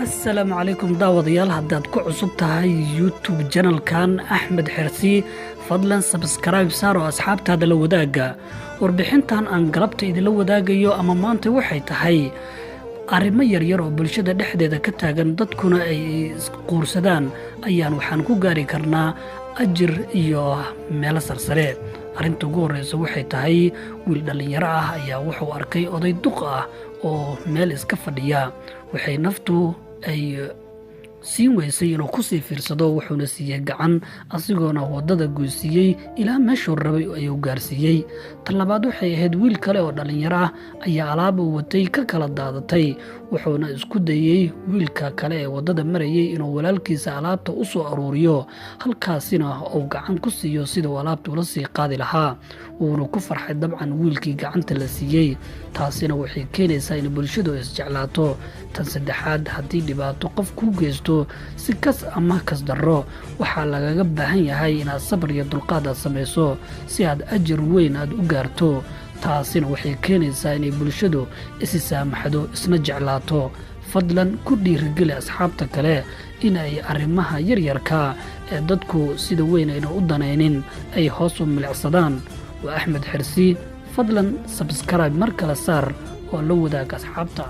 السلام عليكم داوديال هداد ku cusub tahay YouTube channel-kan Axmed Xirsi fadlan subscribe saaro asxaabtaada la wadaaga warbixintan aan galabta idin la wadaagayo ama maanta waxay tahay arrimo yar oo bulshada dhexdeeda ka taagan dadkuna ay quursadaan ayaan waxaan ku gaari karnaa ajir iyo meel sarsare arinta ugu horeysa waxay tahay wiil dhalinyaro ah ayaa wuxuu arkay oday duq ah oo meel iska fadhiya waxay naftu ay siin weysay inuu ku sii fiirsado wuxuuna siiyay gacan asigoona wadada goosiyay ilaa meeshuu rabay ayuu gaarsiiyay talabaad waxay ahayd wiil kale oo dhalinyaro ah ayaa alaab watay ka kala daadatay wuxuuna isku dayay wiilka kale ee wadada marayay inuu walaalkiisa alaabta u soo aruuriyo halkaasina uu gacan ku siiyo sida alaabta ula sii qaadi lahaa wuuna ku farxay dabcan wiilkii gacanta la siiyay taasina waxay keenaysaa in bulshadu isjeclaato tan saddexaad haddii dhibaato qof ku geysto si kas ama kas darro waxaa lagaga baahan yahay inaad sabar iyo dulqaad samayso si aad ajir weyn aad u gaarto taasina waxay keenaysaa inay bulshadu isi saamaxdo isna jeclaato fadlan ku dhiirigeli asxaabta kale inay arrimaha yaryarka ee dadku sida weyn ayna u danaynin ay hoos u milicsadaan waa Axmed Xirsi fadlan subscribe mar kale saar oo la wadaag asxaabta